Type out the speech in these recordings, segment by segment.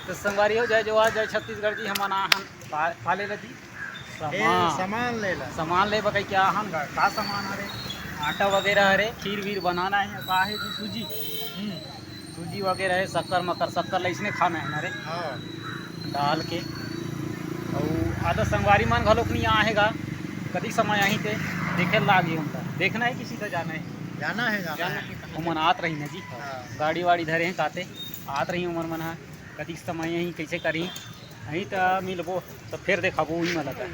तो संगवारी हो जाए जो आ जाए छत्तीसगढ़ जी हम पाले जी सामान ले बकई क्या हन का सामान हरे आटा वगैरह हरे खीर वीर बनाना है का है जी सूजी सूजी वगैरह है शक्कर लैसने खाना है हमारे डाल के और आधा संगवारी मन घलोक नहीं आएगा कभी समय यहीं थे देखे लागे उनका देखना है किसी का जाना है उमन आत रही ना जी गाड़ी वाड़ी धरे हैं काते आत रही उमन मन कभी समय यहीं कैसे करी यहीं तो मिलबो तो फिर देखो वही में लगा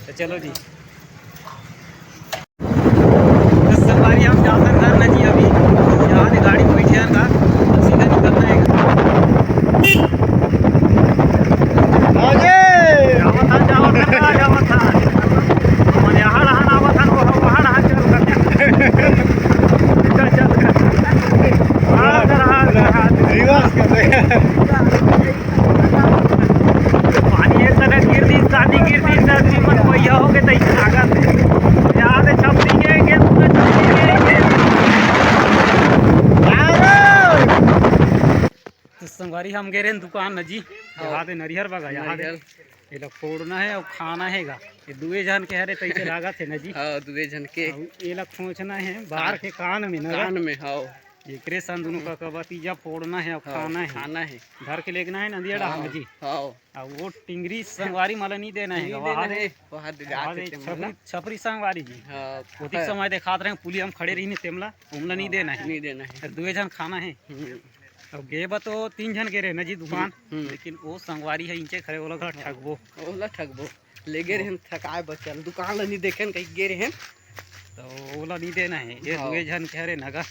तो चलो जी संगवारी हम जाते घर ना जी अभी यहाँ से गाड़ी में बैठे का सीधा निकलना है संगवारी हम गए रहे दुकान न जी यहाँ पे नरिहर बगा यहाँ ये लोग फोड़ना है और खाना हैगा ये दुए जन के हरे तैसे लागत है न जी दुए जन के ये लोग खोचना है बाहर के कान में हाँ ये सन दोनों का कबतीजा फोड़ना है और खाना है घर के लेना है नदिया डालना जी और वो टिंगरी संगवारी माला नहीं देना है छपरी संगवारी जी उसी समय दिखाते रहे पुली हम खड़े रही तेमला उमला नहीं देना है दुए जन खाना है अब गेबा तो 3 जन गे रहे ना जी दुकान लेकिन वो संगवारी है इंचे खड़े ओला ठगबो ले गे रहन थकाए बचल दुकान ला नहीं देखे कहीं गे रहन तो ओला नहीं देना है ये दुए जन कह रहे नगा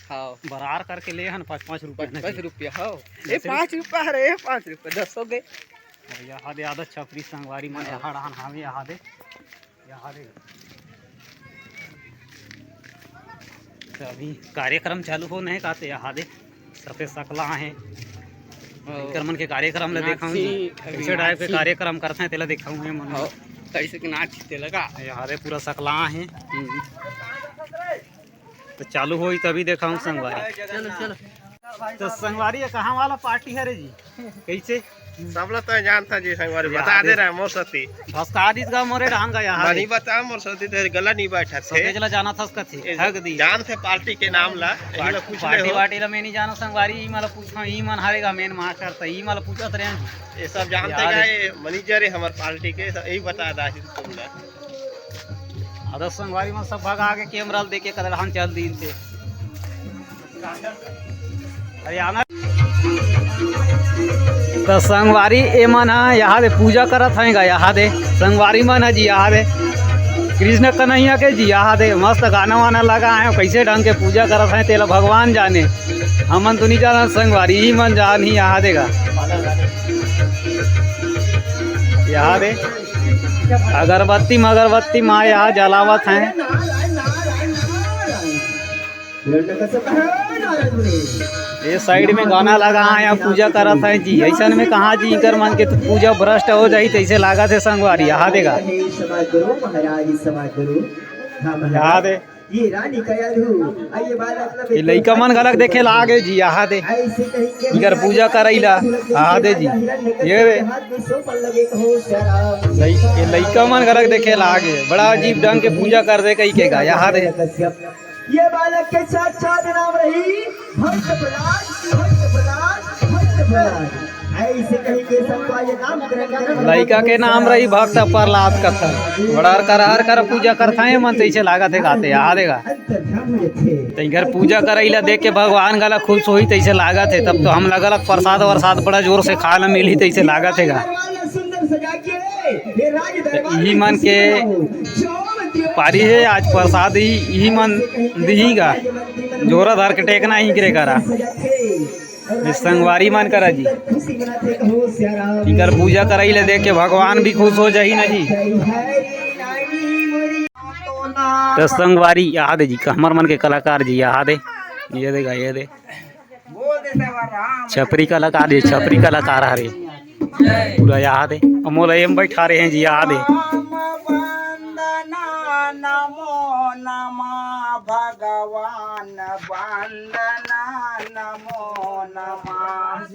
बरार करके ले हन 5-5 रुपए 5 रुपया हो ए 5 रुपया रे 5 रुपया 10 हो गए यहाँ दे आदत छपरी संगवारी मन यहाँ रहन हम यहाँ दे तो अभी कार्यक्रम चालू हो नहीं कहते यहाँ दे सफेद सकला है मन के कार्यक्रम ला देखा कैसे टाइप के कार्यक्रम करते हैं तेला देखा हूँ मन कैसे के नाच ते लगा यहाँ पूरा सकला है तो चालू हो तभी देखा हूँ संगवारी चलो तो संगवारी कहाँ वाला पार्टी है रे जी कैसे सब लोग तो जानता जी संगवारी बता दे रहा है मोर सती भस्कादित का मोरे ढंग का यहाँ नहीं बता मोर सती तेरे गला नहीं बैठा थे सकेजला जाना था उसका थे ठग दी जान थे पार्टी के नाम ला पार्टी वाटी ला मैं नहीं जाना संगवारी ई माला पूछा ई मन हारेगा मेन मास्टर तो ई माला पूछत रहे ये सब जानते का ये मैनेजर है हमारे पार्टी के यही बता दा तुमने आदर्श संगवारी में सब भाग आगे कैमरा देके कदर हम चल दिन से हरियाणा तो संगवारी ए मन है यहाँ दे पूजा करत हैगा यहाँ दे संगवारी मन है जी यहाँ दे कृष्ण कन्हैया के जी यहाँ दे मस्त गाना वाना लगा है कैसे ढंग के पूजा करत है तेला भगवान जाने हमन तो नहीं जाना संगवारी ही मन जान ही यहाँ देगा यहाँ दे अगरबत्ती माँ यहाँ जलावत हैं ये साइड में गाना लगा है यहाँ पूजा करत है जी ऐसा में कहाँ जी कर मन के तो पूजा भ्रष्ट हो जाही तैसे लागा थे संगवारी यहाँ देगा यहाँ दे ये लइका मन गलत देखे लागे जी यहाँ दे इधर पूजा करैला यहाँ दे जी ये लइका मन गलत देखे लागे बड़ा अजीब ढंग के पूजा कर दे कहीं के यहाँ दे ये बालक के साथ नाम रही भक्त प्रहलाद ऐसे कहीं के सबका ये नाम लड़का के नाम रही भक्त प्रहलाद कथा बड़ा कर पूजा करता है मन तैसे लागत है गाते यहाँ देगा तो इधर पूजा करैला देख के भगवान गला खुश हुई तैसे लागत है तब तो हम लगल प्रसाद वरसाद बड़ा जोर से खाना मिली तैसे लागत है यही मन के पारी है आज प्रसाद ही मन दीगा जोरा धर के टेकना ही करे करा संगवारी मन करा जी इधर पूजा कराई ले देख के भगवान भी खुश हो जाही ना जी तो संगवारी यहाँ दे जी हमर मन के कलाकार जी यहाँ दे ये देगा ये दे छपरी कलाकार हरे पूरा यहाँ दे अमोल एम बैठा रहे हैं जी यहाँ दे नमो नमः भगवान वंदना नमो नमः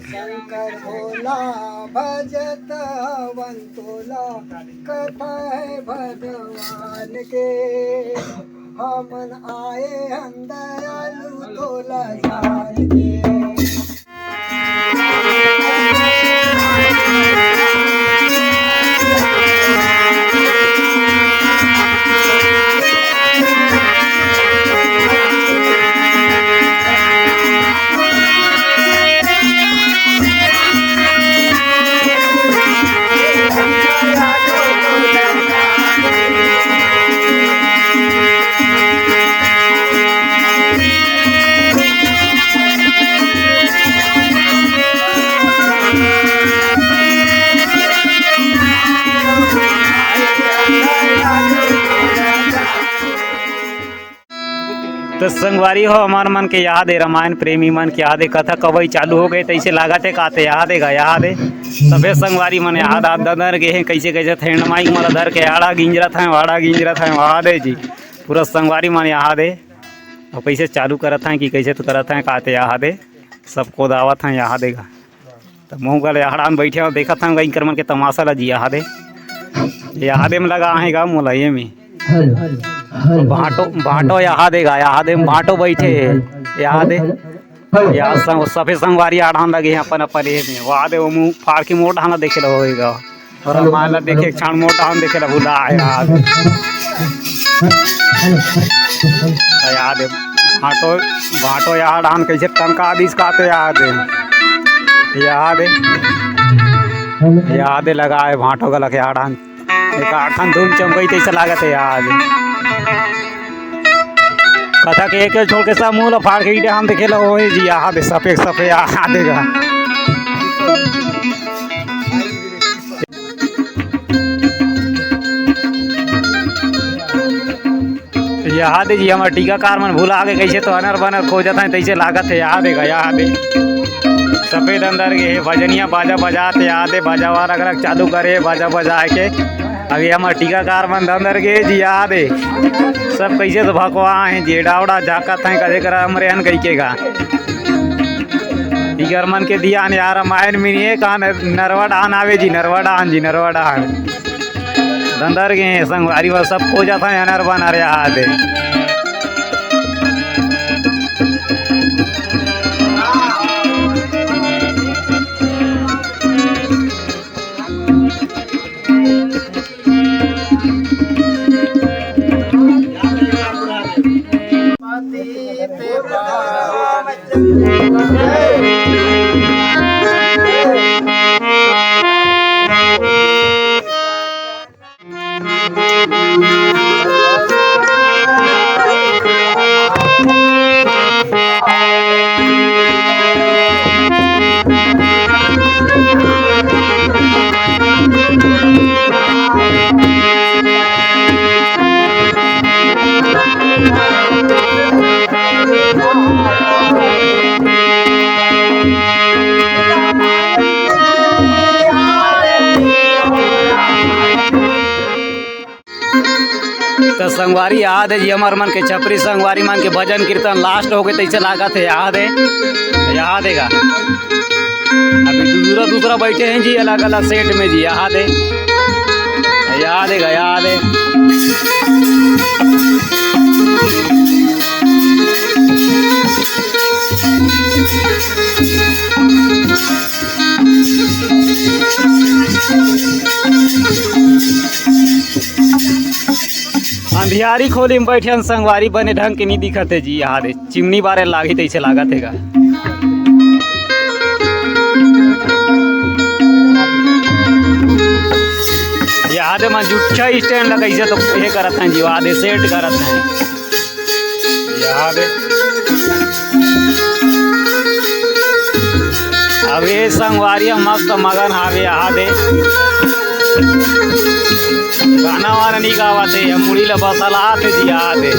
शंकर भोला भजत वंतोला कथा है भगवान के हमन आए हम दयालु तोला जान के। तो संगवारी हो हमार मन के याद है, रामायण प्रेमी मन के याद है, कथा कवई चालू हो गए तैसे लागत है काते याद है सभे संगवारी मन याद आ दर गए हैं कैसे कैसे थे माइक मन धर के आड़ा गिंजरा था वाड़ा गिंजरा था याद है जी पूरा संगवारी मन याद है और कैसे चालू करत हैं कि कैसे तो करत हैं काते याद है सबको दावत हैं याद है तो मुँह गले आड़ा में बैठे और देखा था गई करमन के तमाशा ला जी याद में लगा आएगा मोलाइए में भाटो यहाँ दे भाटो बैठे यहाँ दे सफेद संगवारी आढ़ान लगे हैं अपन अपन में वहाँ दे वो मुँह फाड़ के मोट हाना देखे ला होएगा और हमारा देखे क्षण मोट हान देखे ला भूला याद है भाटो यहाँ डान कैसे टंका आदिश काते याद लगा है भाटो गलक यहाँ डान एक आठन धूम चमकई तैसे लागत है याद कथा के एक छोड़ के सब मुँह फाड़ के हम देखे लो जी याद सफेद याद देगा याद जी हमारे टीकाकार मन भूला आगे कैसे तो अनर बनर खोजत हैं तैसे लागत है याद सफेद अंदर के भजनिया बाजा बजाते याद है बाजा वाला अगर चालू करे बाजा बजा के अभी हमारे टीकाकार मन अंदर के जी याद है सब कैसे तो भगवा हैं जी डावड़ा झाकत हैं कदे करा हमारे अन कही के गा टीकर मन के दिया यार रामायण मिनिए कहा नरवा डान आवे जी नरवा डान अंदर के संगवारी वाला सब खो जाता है अनर बन अरे याद है तो संगवारी याद है जी हमार मन के छपरी संगवारी मन के भजन कीर्तन लास्ट हो गए तैसे लागत है याद है अभी दूसरा बैठे हैं जी अलग अलग सेट में जी याद है कियारी खोली में बैठे संगवारी बने ढंग के नहीं दिखत है जी। यहाँ दे चिमनी बारे लागी तैसे लागत है। यहाँ दे मैं जुच्छा स्टैंड लगा इसे तो ये करत हैं जी। यहाँ दे सेट करत हैं। यहाँ दे अब ये संगवारी मस्त मगन हावे। यहाँ दे गाना वाना नहीं गावते मुड़ी ला बसला आते जी। यहाँ दे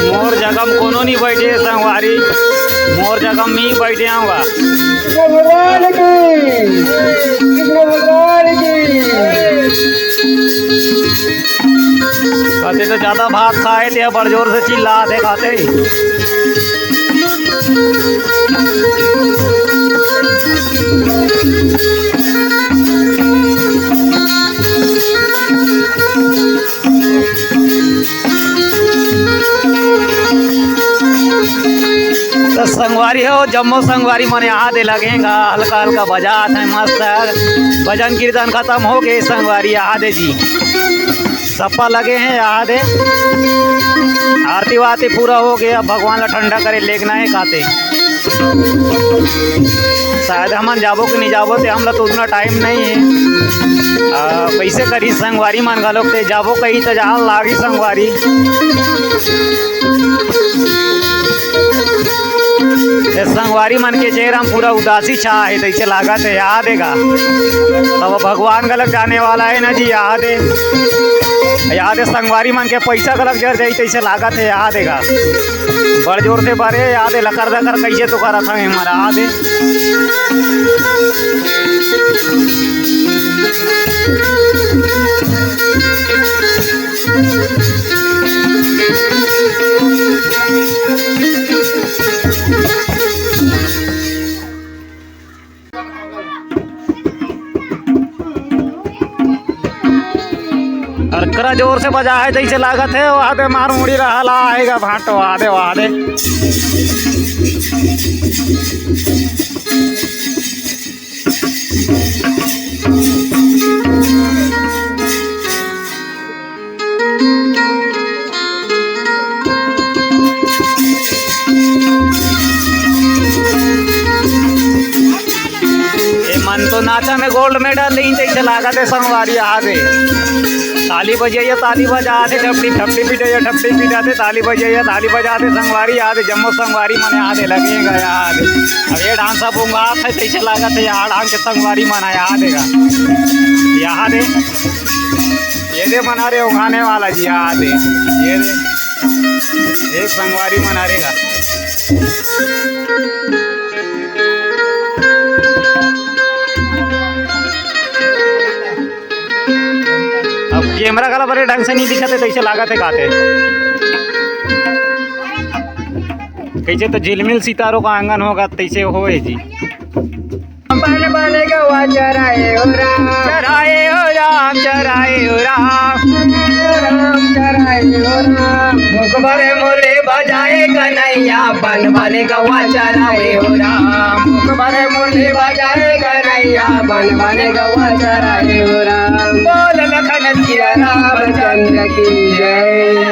मोर जगह में कोनो नहीं बैठे संगवारी, मोर जगह में ही बैठे आऊँगा। कहते तो ज्यादा भात खाए थे बड़ जोर से चिल्लाते खाते। तो संगवारी हो जम्मो संगवारी मन यहाँ दे लगेगा हल्का हल्का बजात है मस्त। भजन कीर्तन खत्म हो गए संगवारी यहाँ दे जी सप्पा लगे हैं। यहाँ दे आरती वारती पूरा हो गया। भगवान ला ठंडा करे लेगना है खाते। शायद हमन जाबो कि नहीं जाबो ते हमला तो उतना टाइम नहीं है। कैसे करी संगवारी मन घलोक ते जाबो कहीं तो जहाँ लागी संगवारी। संगवारी मन के चेहरा में पूरा उदासी छा है तैसे लागत है। याद देगा तब भगवान गलत जाने वाला है ना जी। याद है संगवारी मन के पैसा गलत जर जाई तैसे लागत है। याद देगा बड़ जोर से बारे याद है लकर दकर कैसे तो करत है हमारा। याद है और करा जोर से बजा है तैसे लागत है। वहाँ दे मार मुड़ी रहा आएगा भाटो। वहाँ दे मन तो नाचा में गोल्ड मेडल नहीं तैसे लागत है संगवारी। आगे ताली बजाइए ताली बजाते ठपड़ी ठपड़ी पीटे ठपड़ी पीटाते ताली बजाइए ताली बजाते संगवारी। याद जम्मो संगवारी मन याद लगेगा। याद अब ये डांस पूंगा है तैसे लागत है। यहाँ डांस के संगवारी मना याद देगा। याद है ये दे मना रहे उगाने वाला जी। याद है ये दे एक संगवारी मना रहेगा। अब कैमरा गला बड़े ढंग से नहीं दिखते तैसे लागत है खाते। कैसे तो झिलमिल सितारों का आंगन होगा तैसे हो जी। बन बन गवा चराए हो राम चराए हो राम चराए हो राम चराए हो राम। मुखबर मोले बजाए कन्हैया बन बन गवा चराए हो राम। मुखबर मुरली बजाए कन्हैया बन बन गवा चराए हो राम। बोल लखन सिया रामचंद्र की जय।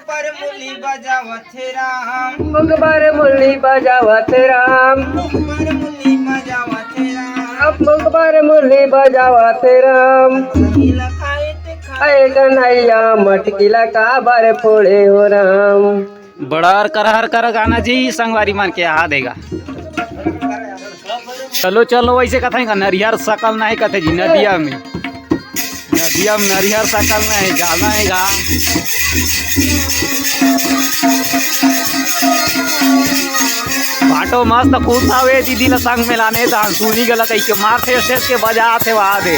पर मुरली बजावत राम, मुखबर मुरली बजावत राम, पर मुरली बजावत राम, मुखबर मुरली बजावत राम। नीला खाए ते अय कन्हैया मटकिला का बर फोड़े हो राम। बड़ा कर कर गाना जी संगवारी मान के आ देगा। चलो चलो वैसे कथा का नरियर सकल नहीं कथे जी। नदिया में नरियर सकल नहीं जाना है गा। बाटो मस्त कूदावे दीदी ला संग में लाने दान सुनी गला कहीं के मारते स्टेज के बजाते वहाँ दे।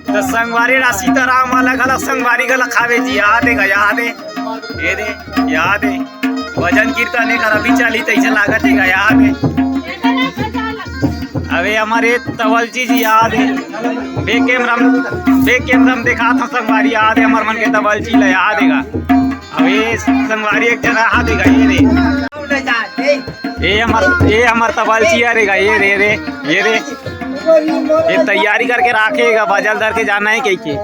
तो संगवारी ना सीताराम वाला गला संगवारी गला खावे जी। याद है ये दे याद है भजन कीर्तन एक अभी चली तैसे लागत है। याद है अबे हमारे तवलची जी याद है बे कैमरा देखा था संगवारी याद है हमार मन के तवलची ला याद है अबे संगवारी एक जना हाथ देगा ये हमार तवलची यारेगा ये रे ये तैयारी करके रखेगा बाजार दर के जाना है कहीं के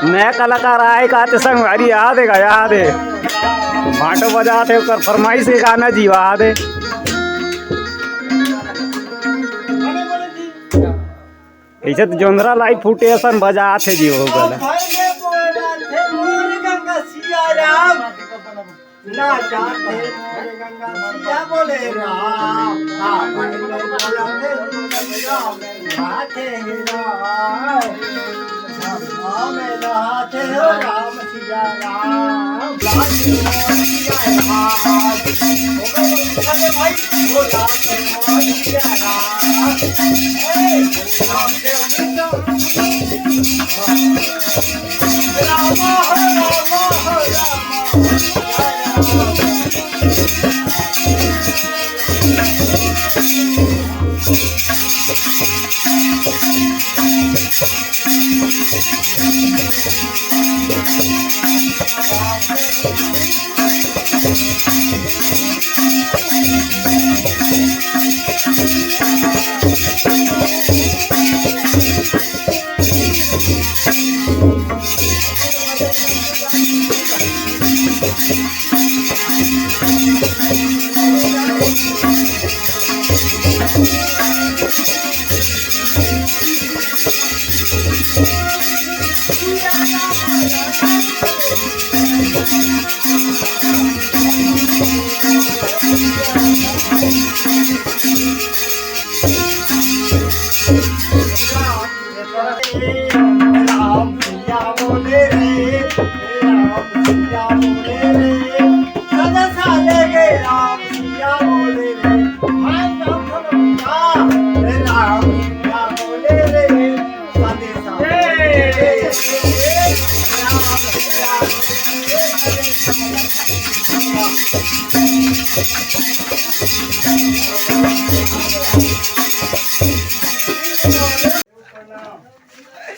नया कलाकार आए का संगवारी याद है भाटो बजाते कर फरमाइश के गाना जी याद है ऐसे तो जोंधरा लाई फूटे सन बजाते जी हो गला ना जाते गंगा सिया बोले राम राम सिया राम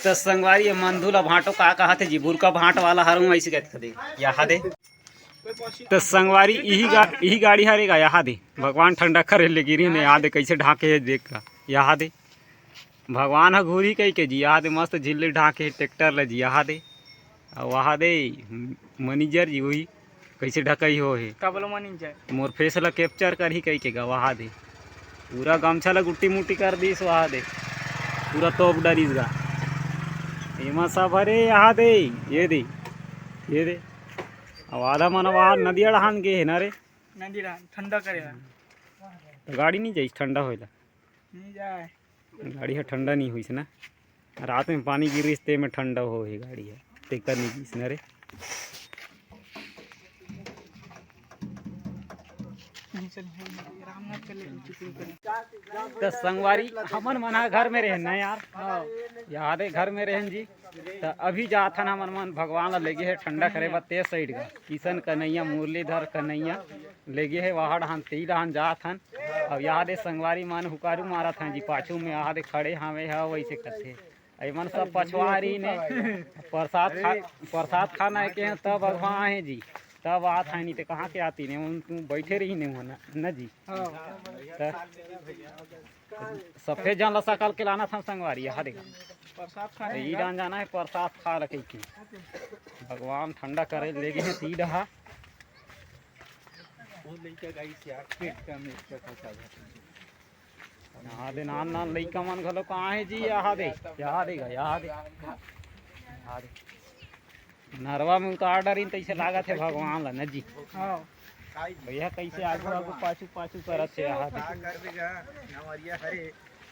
तो संगवारी मंधुला भाटो का कहा थे जी बुरका भाट वाला हरूँ ऐसे कहते थे यहाँ दे तो संगवारी यही गाड़ी हरेगा यहाँ दे भगवान ठंडा करे ले गिरी ने यहाँ दे कैसे ढाके है देख का यहाँ दे भगवान ह घूरी कही के जी यहाँ दे मस्त झिल्ली ढाके ट्रैक्टर ले जी यहाँ दे और वहाँ दे मैनेजर जी वही कैसे ढकई हो है का बोलो मैनेजर मोर फेस ला कैप्चर कर ही कही के गा वहाँ दे पूरा गमछा ला गुट्टी मुट्टी कर दीस वहाँ दे पूरा तोप डरीस गा एमा सब अरे यहाँ दे ये दे अब आधा मन वहाँ नदिया डहान गे है ना रे नदी ठंडा करे तो गाड़ी नहीं जाइस ठंडा होइला नहीं जाए गाड़ी है ठंडा नहीं हुई ना रात में पानी गिरिस ते में ठंडा हो है गाड़ी है टेकर नहीं गिस ना रे तो संगवारी हमन मना घर में रहना यार याद है घर में रहन जी तो अभी जात हन हमन मन भगवान ला लेगे है ठंडा करे बा ते साइड का किशन कन्हैया मुरलीधर कन्हैया लेगे है वहाँ डहान ते डहान जात हन अब याद है संगवारी मन हुकारू मारत हन जी पाछू में याद खड़े हमें है वैसे करते अमन सब पछवारी ने प्रसाद खाना के हैं तब भगवान है जी तब आत है नहीं तो कहाँ के आती नहीं तुम बैठे रही नहीं होना न जी सफेद जान लसा कल के लाना था संगवारी यहाँ देखा ई डान जाना है प्रसाद खा रखे की भगवान ठंडा करे ले गए हैं ती डहा यहाँ दे नान नान लइका मन घलो कहाँ है जी यहाँ दे नरवा में उतार डरी तैसे लागत है भगवान ला न जी भैया कैसे आगू आगू पाछू पाछू करत है यहाँ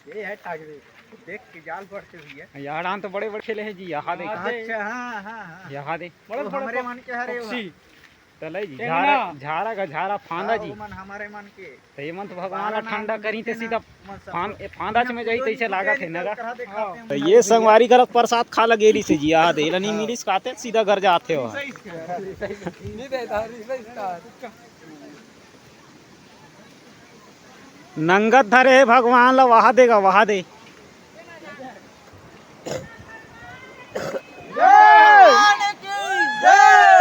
ये है ठाक दे देख के जाल पड़ते हुई है यार तो बड़े बड़े खेले हैं जी यहाँ दे अच्छा हां यहाँ दे बड़े हमारे मन के हरे तले जी झारा फांदा जी हमारे मन के तो ये मन तो भगवान ला ठंडा करी ते सीधा फांदा में जाई तैसे लागत है नगा तो ये संगवारी करत प्रसाद खा लगेली से जी यहाँ दे नहीं मिलिस खाते सीधा घर जाते हो नंगत धरे है भगवान ला वहा देगा वहा दे।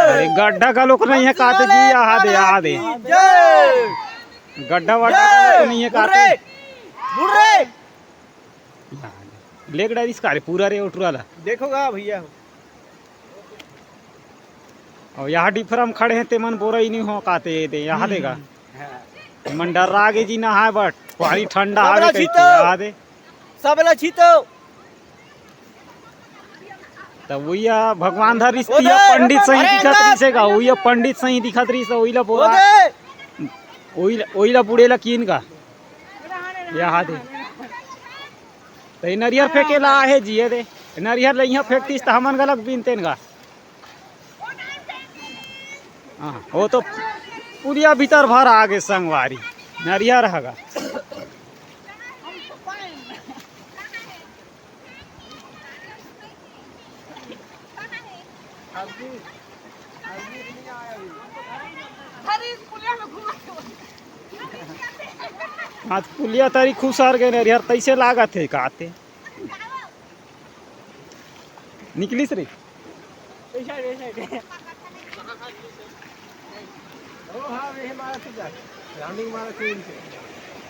अरे गड्ढा का लोग नहीं है काते जी, यहाँ दे गड्ढा वड्ढा का लोग नहीं है काते। लेक डायरिस का पूरा रे उठरा ला देखोगा भैया और यहाँ डिफरम खड़े हैं ते मन बोरा ही नहीं हो काते दे यहाँ देगा मन डर आगे जी नहाए बट पानी ठंडा आगे कहते यहाँ दे सबला छीतो तब वही भगवान धर रिश्तिया पंडित सही दिखत रही से का वही पंडित सही दिखत रही से वही ला बोला वही ला बुड़ेला कीन का यहाँ दे तो नरियर फेंकेला आहे जिए दे नरियर ले यहाँ फेंकतीस तो हमन गलत बीनते का। हाँ वो तो पुलिया भीतर भर आगे संगवारी नरियर हगा। आज पुलिया तारी खुशार गए नरियर तैसे लागत है काते निकलिस रे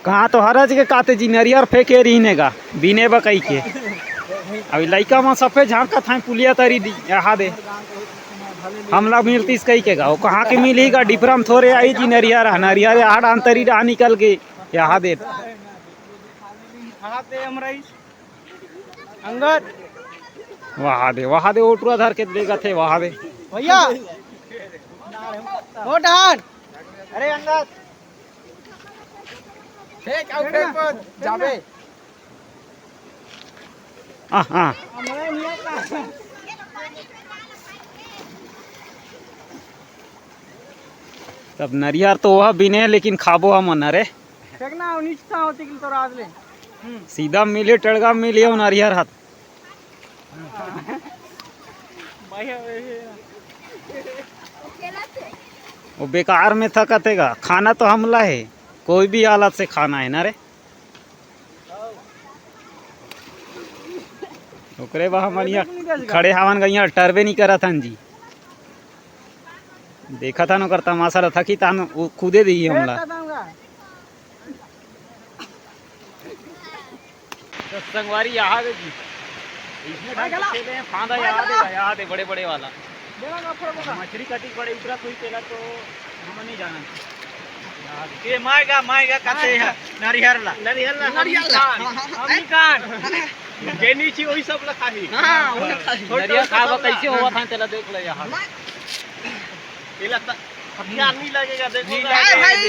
कहाँ तो हरज के काते जी नरियर फेंके रहीने का बीने बकई के अभी लड़का में सफेद झांका था पुलिया तारी दी यहाँ दे हमला मिलती कई के गा वो कहाँ के मिलेगा डिफरम थोड़े आई जी नरियर नरियर आड़ अंतरी रहा निकल के यहाँ दे अंगद वहाँ दे ओटुआ धर के देगा थे वहाँ दे भैया हो डान अरे अंगद फेंक आउट फेंक जाबे हाँ तब नरियर तो वह बिने लेकिन खाबो हम नरे फेंकना नीचे होती कि तो रात ले सीधा मिले टड़गा मिले और नरियर हाथ वो बेकार में थकतेगा खाना तो हमला है कोई भी हालत से खाना है ना रे ओकरे बा हमारे खड़े हवन गई टरबे नहीं करा था जी देखा था न करता मासा थकी था वो खुदे दी हमला तो संगवारी यहाँ दे जी इसमें फांदा यहाँ दे बड़े बड़े वाला मछली कटी पड़े उतरा कोई पेला तो हम नहीं जाना ये माएगा कहते हैं नरियर ला हम कान जे नीचे वही सब लखा ही हां नरियर खावा कैसे हुआ था तेला देख ले यहाँ इला हथियार नहीं लगेगा देखो भाई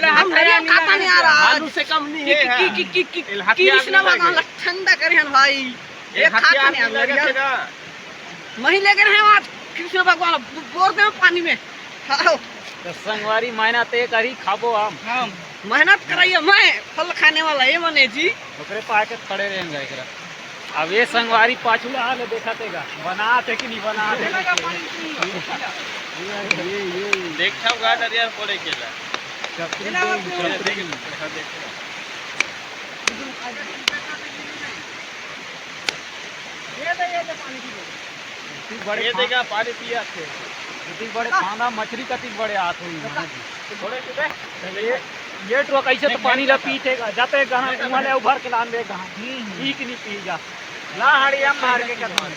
हम नरियर खाता नहीं आ रहा आलू से कम नहीं है की कृष्ण भगवान ठंडा करें भाई एक खाता नहीं लगेगा वहीं लेके रहे वहाँ कृष्ण भगवान बोर में पानी में तो संगवारी मेहनत करी खाबो हम मेहनत कराइए मैं फल खाने वाला ये मने जी ओकरे पाके खड़े रहेंगे एकरा अब ये संगवारी पाछुला हाल देखा तेगा बनाते कि नहीं बनाते ये देखा होगा नरियर पड़े केला बड़े देगा पानी पिया थे इतनी बड़े खाना मछली कति बड़े हाथ हुई थोड़े ये तो कैसे तो पानी ला पीतेगा जाते गहां उमले उभर के लान दे गहां ठीक नहीं पी जा ला हड़िया मार के करना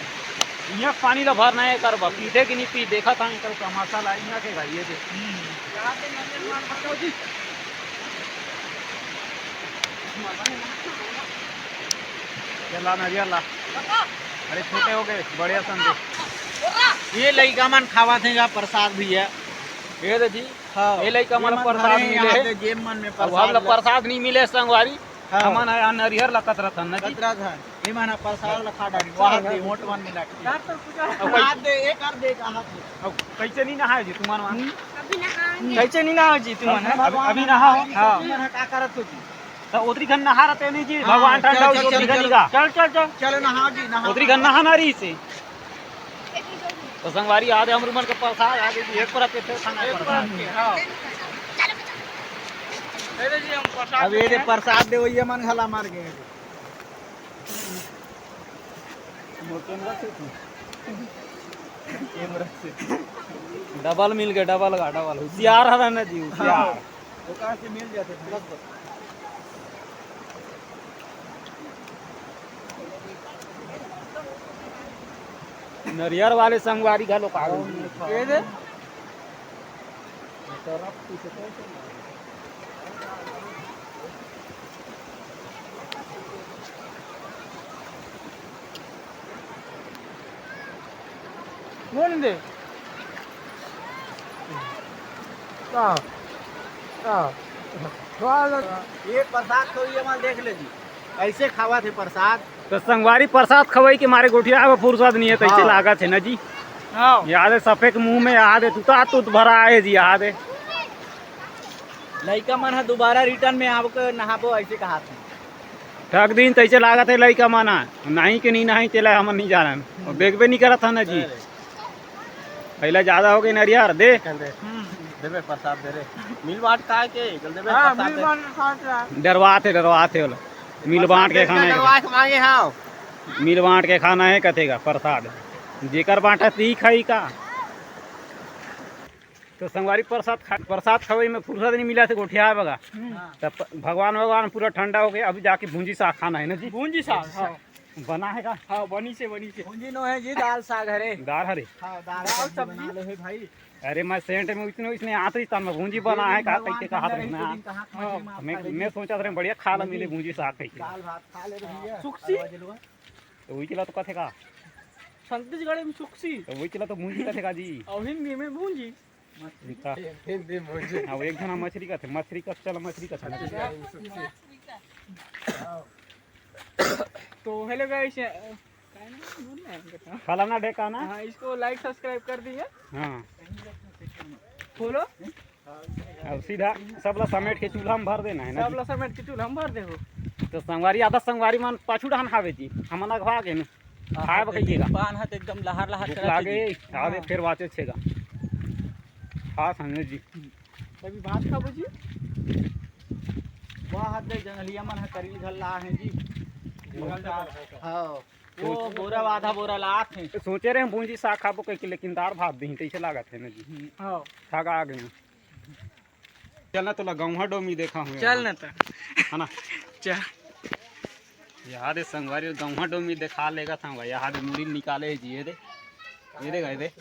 यहाँ पानी ला भरना है करबा पीते कि नहीं पी देखा था कल तमाशा ला यहाँ के भाई ये दे चला नरियर ला अरे छोटे हो गए बड़े संदे ये लड़का मन खावा देगा प्रसाद भी है ये दे जी ये लड़का मन प्रसाद मिले जेब मन में अब हम लोग प्रसाद नहीं मिले संगवारी हमन आया नरियर ला कतरा था न जी कतरा था ये माना प्रसाद लखा डाली वहां दे मोट मन मिला के हाथ दे एक कर दे हाथ अब कैसे नहीं नहाए जी तुम्हारा कैसे नहीं ना जी तुम अभी नहाओ हां का करत हो तो उतरी घन नहा रहते नहीं जी भगवान ठंडा उतरी घन का चल नहा जी नहा उतरी घन नहा नारी से तो संगवारी आधे हम रुमन के प्रसाद आगे जी एक पर के खाना अब ये प्रसाद दे वही मन खला मार के डबल मिल गए डबल का डबल होशियार है ना जी होशियार तो कहाँ से मिल जाते नरियर वाले संगवारी घलो का ये दे कौन दे ये प्रसाद तो ये माल देख ले जी ऐसे खावा थे प्रसाद तो संगवारी प्रसाद खवाई के मारे गोठिया में फुर्सत नहीं है तो ऐसे लागत है ना जी याद है सफेद मुंह में याद है तुत भरा है जी याद है लड़का मन है दोबारा रिटर्न में आपको नहाबो ऐसे कहा था ठग दिन तैसे लागत है लड़का मना नहीं के नहीं नहीं चला हम नहीं जाना और बेगबे नहीं करा था ना जी पहले ज्यादा हो गई नरियार दे देवे प्रसाद दे रे मिल बांट का के चल देवे प्रसाद डरवाते वाला मिल बांट के खाना है मांगे हां मिल बांट के खाना है कथेगा प्रसाद जेकर बांटा ती खाई का तो संगवारी प्रसाद खवाई में फुर्सत नहीं मिला थे गोठिया बगा तब भगवान पूरा ठंडा हो गया अभी जाके भूंजी साग खाना है ना जी भूंजी साग बना है का हाँ बनी से भूंजी नो है जी दाल साग हरे दाल हरे दाल सब्जी है भाई अरे मैं सेंट में इसने आते ही में भूंजी बना है का कैसे कहा था मैं सोचा था बढ़िया खा ला मिले भूंजी साग कैसे दाल भात खा ले भैया सुक्सी तो वही चला तो कथे का छत्तीसगढ़ में सुक्सी तो वही चला तो भूंजी कथे का जी और हिंदी में भूंजी मछली का हाँ एक जना मछली का थे मछली का चलो मछली का था तो हेलो गाइस फलाना डेकाना हाँ इसको लाइक सब्सक्राइब कर दिए हाँ खोलो अब सीधा सबला समेट के चूल्हा में भर देना है ना सबला समेट के चूल्हा में भर दे हो तो संगवारी आधा संगवारी मन पाछू डान खावे जी हमना खा के न खाए बकइएगा पान हाथ एकदम लहर लहर कर लागे आधे फिर वाचे छेगा हाँ संजय जी कभी बात खाबो जी वाह हाथ दे जंगलिया मन करी झल्ला है जी हाँ वो बोरा आधा बोरा लात है सोचे रहे भूंजी साग खाबो कह के लेकिन दार भात दी तैसे लागत है ना जी हाँ खागा आ गए चलना तो गौहा डोमी देखा हूँ चल ना है ना चल याद है संगवारी गौहा डोमी दिखा लेगा था याद मुड़ी निकाले जी ये दे गए दे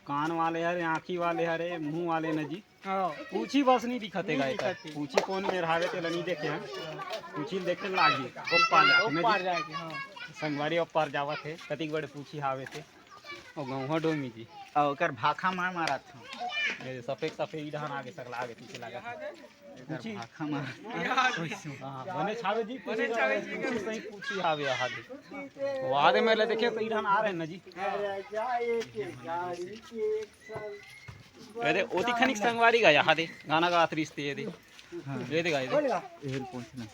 कान वाले हरे आँखी वाले हरे मुंह वाले न जी पूछी बस नहीं दिखते गए पूछी कौन में रहावे ते नहीं देखे हैं पूछी देखे लागी ऊपर जाके हां संगवारी ऊपर जावत है कतिक बड़े पूछी हावे थे और गौहा डोमी जी और ओकर भाखा मार मारा था ये सफेद इधर आगे तक लागे पीछे लागा पूछी भाखा मार हां बने छावे जी सही पूछी हावे हां वादे में ले देखे तो इधर आ रहे हैं ना जी अरे ओती खनिक संगवारी गाया हादे गाना गा रिश्ते ये दे ये दे गाए दे